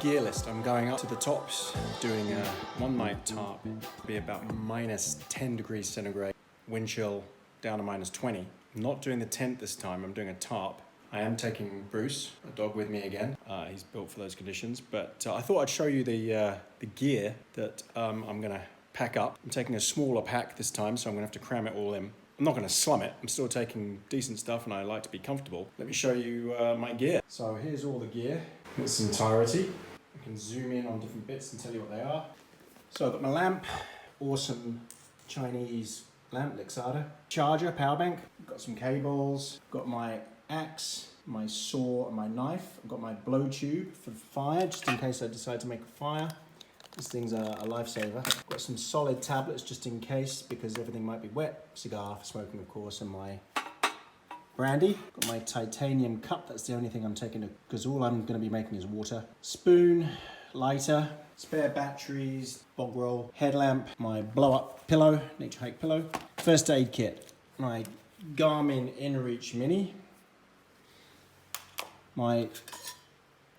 gear list. I'm going up to the tops, doing a one night tarp. It'll be about -10 degrees centigrade, wind chill down to -20. I'm not doing the tent this time, I'm doing a tarp. I am taking Bruce, a dog, with me again. He's built for those conditions, but I thought I'd show you the gear that I'm gonna pack up. I'm taking a smaller pack this time, so I'm gonna have to cram it all in. I'm not gonna slum it, I'm still taking decent stuff and I like to be comfortable. Let me show you my gear. So here's all the gear in its entirety. I can zoom in on different bits and tell you what they are. So I've got my lamp, awesome Chinese lamp, Lixada. Charger, power bank. Got some cables, got my axe, my saw and my knife. I've got my blow tube for fire, just in case I decide to make a fire. This thing's a lifesaver. Got some solid tablets just in case, because everything might be wet. Cigar for smoking, of course, and my brandy. Got my titanium cup, that's the only thing I'm taking, because all I'm gonna be making is water. Spoon, lighter, spare batteries, bog roll, headlamp, my blow up pillow, nature hike pillow. First aid kit, my Garmin InReach Mini, my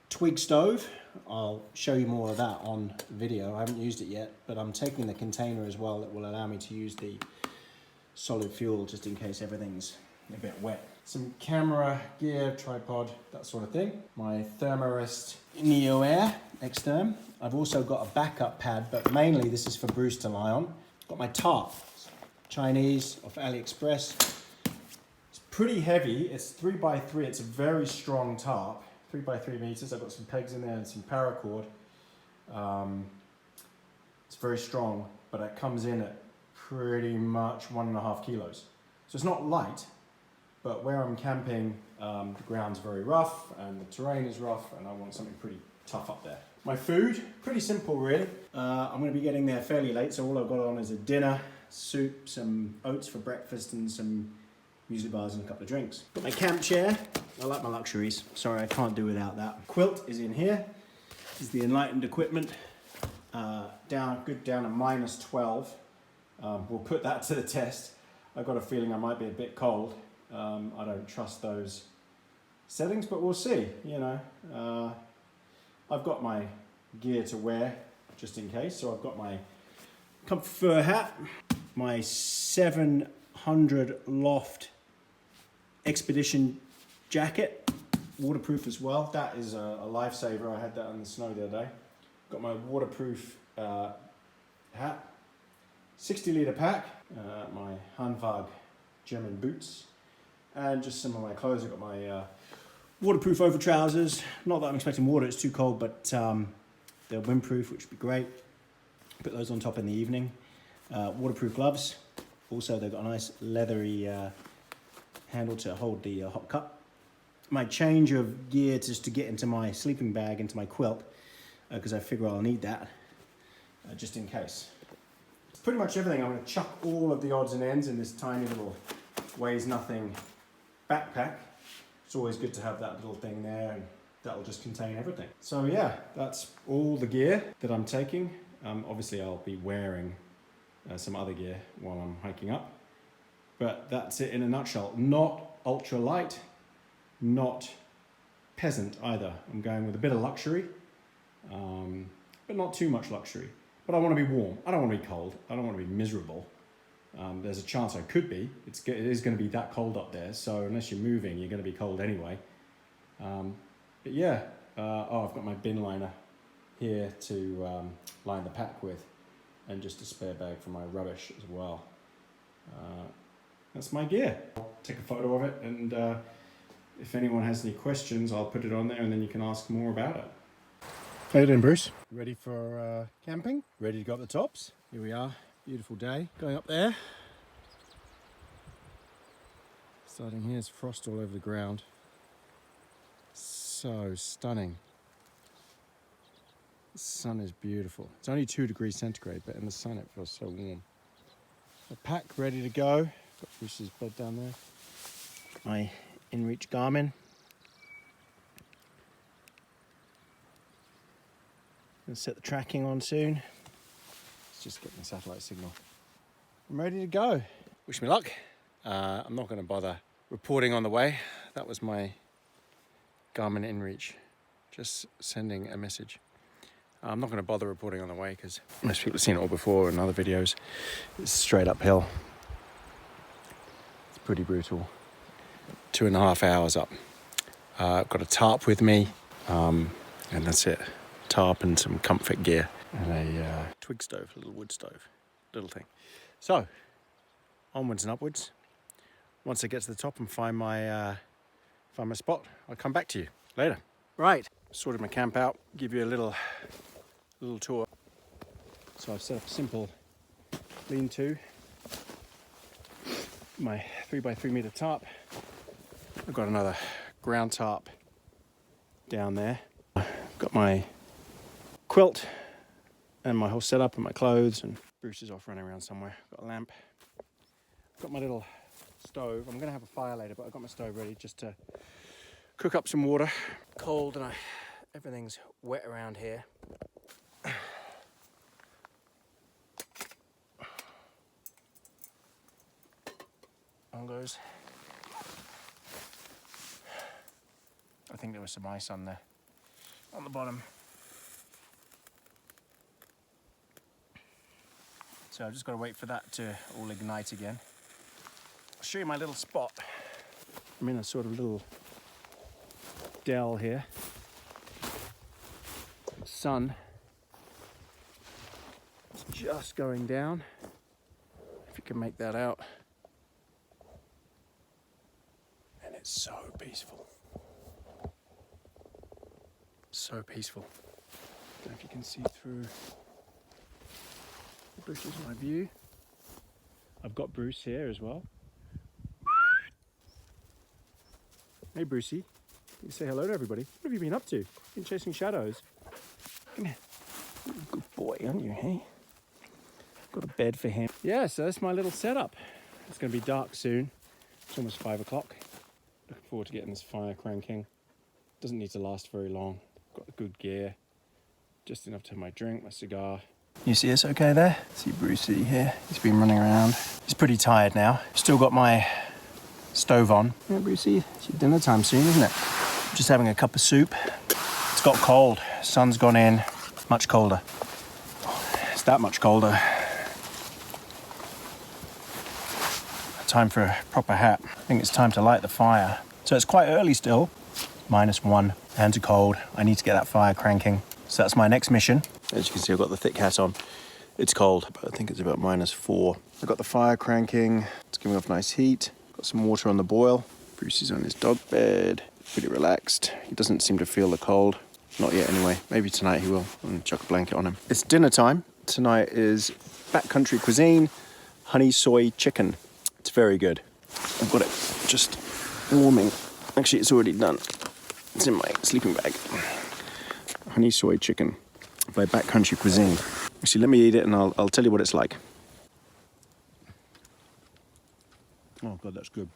twig stove. I'll show you more of that on video. I haven't used it yet, but I'm taking the container as well that will allow me to use the solid fuel just in case everything's a bit wet. Some camera gear, tripod, that sort of thing. My Thermarest Neo Air Exterm. I've also got a backup pad, but mainly this is for Bruce to lie on. Got my tarp, Chinese, off AliExpress. It's pretty heavy, it's 3x3, it's a very strong tarp. 3x3 meters. I've got some pegs in there and some paracord. It's very strong, but it comes in at pretty much 1.5 kilos. So it's not light, but where I'm camping, the ground's very rough and the terrain is rough, and I want something pretty tough up there. My food, pretty simple really. I'm going to be getting there fairly late, so all I've got on is a dinner, soup, some oats for breakfast, and some muesli bars and a couple of drinks. Got my camp chair. I like my luxuries. Sorry, I can't do without that. Quilt is in here. This is the Enlightened equipment. Down to -12. We'll put that to the test. I've got a feeling I might be a bit cold. I don't trust those settings, but we'll see. You know, I've got my gear to wear just in case. So I've got my comfort fur hat, my 700 Loft Expedition jacket, waterproof as well. That is a lifesaver. I had that in the snow the other day. Got my waterproof hat, 60-litre pack, my Hanwag German boots, and just some of my clothes. I've got my waterproof over trousers. Not that I'm expecting water, it's too cold, but they're windproof, which would be great. Put those on top in the evening. Waterproof gloves. Also, they've got a nice leathery handle to hold the hot cup. My change of gear just to get into my sleeping bag, into my quilt, because I figure I'll need that just in case. Pretty much everything. I'm going to chuck all of the odds and ends in this tiny little weighs nothing backpack. It's always good to have that little thing there, and that'll just contain everything. So yeah, that's all the gear that I'm taking. Obviously I'll be wearing some other gear while I'm hiking up, but that's it in a nutshell. Not ultra light, not peasant either. I'm going with a bit of luxury, but not too much luxury. But I want to be warm. I don't want to be cold. I don't want to be miserable. There's a chance I could be. It is going to be that cold up there, so unless you're moving, you're going to be cold anyway. But yeah, I've got my bin liner here to line the pack with, and just a spare bag for my rubbish as well. That's my gear. I'll take a photo of it, and if anyone has any questions, I'll put it on there, and then you can ask more about it. How you doing, Bruce? Ready for camping? Ready to go up the tops? Here we are, beautiful day. Going up there. Starting here, there's frost all over the ground. So stunning. The sun is beautiful. It's only 2 degrees centigrade, but in the sun it feels so warm. The pack ready to go. Got Bruce's bed down there. My InReach Garmin. Gonna set the tracking on soon. It's just getting the satellite signal. I'm ready to go. Wish me luck. I'm not going to bother reporting on the way. That was my Garmin InReach, just sending a message. I'm not going to bother reporting on the way because most people have seen it all before in other videos. It's straight uphill. It's pretty brutal. 2.5 hours up. I've got a tarp with me, and that's it. Tarp and some comfort gear and a twig stove, a little wood stove, little thing. So, onwards and upwards. Once I get to the top and find my spot, I'll come back to you later. Right, sorted my camp out. Give you a little tour. So I've set up a simple lean-to. My 3x3 meter tarp. I've got another ground tarp down there. Got my quilt and my whole setup and my clothes, and Bruce is off running around somewhere. Got a lamp. Got my little stove. I'm gonna have a fire later, but I've got my stove ready just to cook up some water. Cold and everything's wet around here. On goes. I think there was some ice on the bottom. So I've just got to wait for that to all ignite again. I'll show you my little spot. I'm in a sort of little dell here. Sun is just going down, if you can make that out. And it's so peaceful. So peaceful. Don't know if you can see through the bushes my view. I've got Bruce here as well. Hey Brucey, you say hello to everybody. What have you been up to? Been chasing shadows. Come here. Good boy, aren't you, hey? Got a bed for him. Yeah, so that's my little setup. It's going to be dark soon. It's almost 5 o'clock. Looking forward to getting this fire cranking. Doesn't need to last very long. Got the good gear. Just enough to have my drink, my cigar. You see us okay there? See Brucey here. He's been running around. He's pretty tired now. Still got my stove on. Yeah, Brucey, it's your dinner time soon, isn't it? Just having a cup of soup. It's got cold. Sun's gone in. Much colder. It's that much colder. Time for a proper hat. I think it's time to light the fire. So it's quite early still. -1. Hands are cold. I need to get that fire cranking. So that's my next mission. As you can see, I've got the thick hat on. It's cold, but I think it's about -4. I've got the fire cranking. It's giving off nice heat. Got some water on the boil. Bruce is on his dog bed. Pretty relaxed. He doesn't seem to feel the cold. Not yet anyway. Maybe tonight he will. I'm gonna chuck a blanket on him. It's dinner time. Tonight is backcountry cuisine. Honey soy chicken. It's very good. I've got it just warming. Actually, it's already done. It's in my sleeping bag. Honey soy chicken by backcountry cuisine. Actually, let me eat it and I'll tell you what it's like. Oh God, that's good.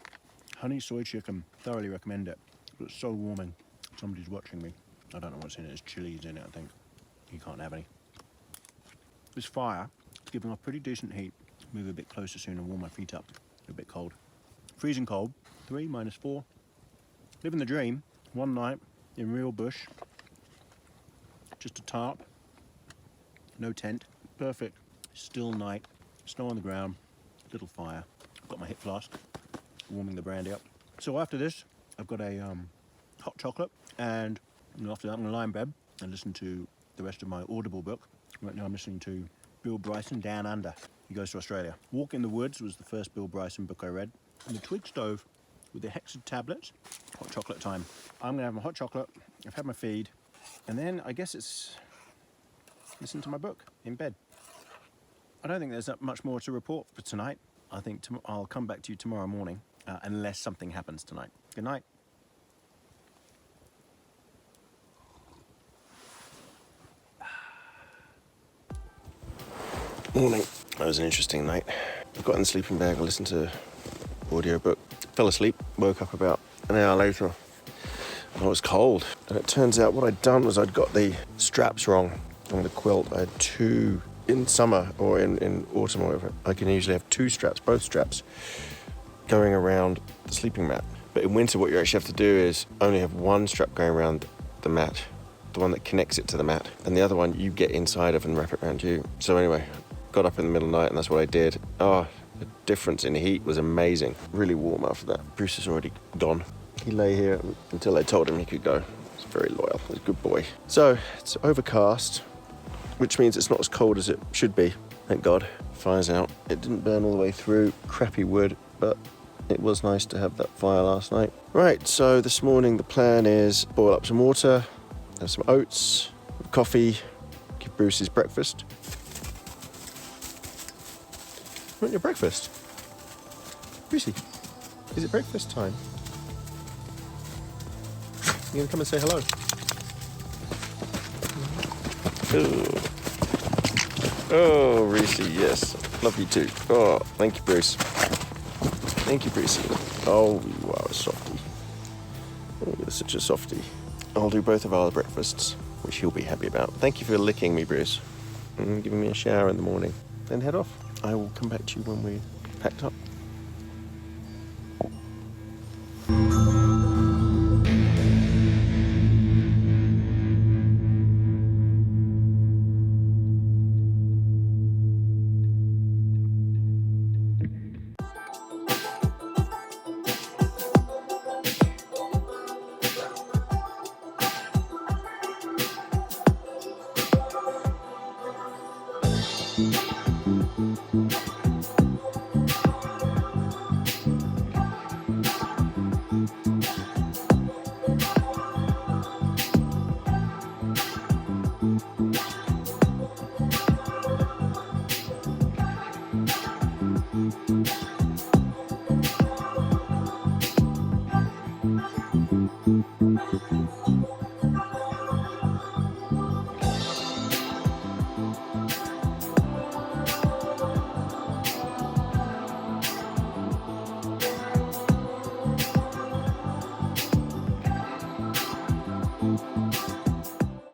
Honey soy chicken. Thoroughly recommend it. It's so warming. Somebody's watching me. I don't know what's in it. There's chilies in it, I think. You can't have any. This fire is giving off pretty decent heat. Move a bit closer soon and warm my feet up. A bit cold. Freezing cold. 3, -4. Living the dream. One night in real bush. Just a tarp. No tent. Perfect. Still night. Snow on the ground. Little fire. I've got my hip flask. Warming the brandy up. So after this, I've got a hot chocolate. And after that, I'm going to lie in bed and listen to the rest of my Audible book. Right now I'm listening to Bill Bryson, Down Under. He goes to Australia. Walk in the Woods was the first Bill Bryson book I read. And the twig stove with the hexed tablets. Hot chocolate time. I'm going to have my hot chocolate. I've had my feed. And then I guess it's listen to my book in bed. I don't think there's that much more to report for tonight. I think I'll come back to you tomorrow morning unless something happens tonight. Good night. Morning. That was an interesting night. I got in the sleeping bag, I listened to audiobook, fell asleep, woke up about an hour later. And it was cold. And it turns out what I'd done was I'd got the straps wrong on the quilt. I had 2 in summer or in autumn or whatever. I can usually have 2 straps, both straps, going around the sleeping mat. But in winter, what you actually have to do is only have 1 strap going around the mat the one that connects it to the mat, and the other one you get inside of and wrap it around you. So anyway, got up in the middle of the night and that's what I did. Oh, the difference in heat was amazing. Really warm after that. Bruce is already gone. He lay here until I told him he could go. He's very loyal. He's a good boy. So it's overcast, which means it's not as cold as it should be. Thank God. Fire's out. It didn't burn all the way through. Crappy wood, but it was nice to have that fire last night. Right, so this morning the plan is boil up some water, have some oats, coffee, give Bruce his breakfast. Want your breakfast? Brucey, is it breakfast time? You gonna come and say hello? Oh, Reese, yes. Love you too. Oh, thank you, Bruce. Thank you, Brucey. Oh, you are a softie. Oh, you're such a softie. I'll do both of our breakfasts, which he'll be happy about. Thank you for licking me, Bruce, and giving me a shower in the morning. Then head off. I will come back to you when we're packed up.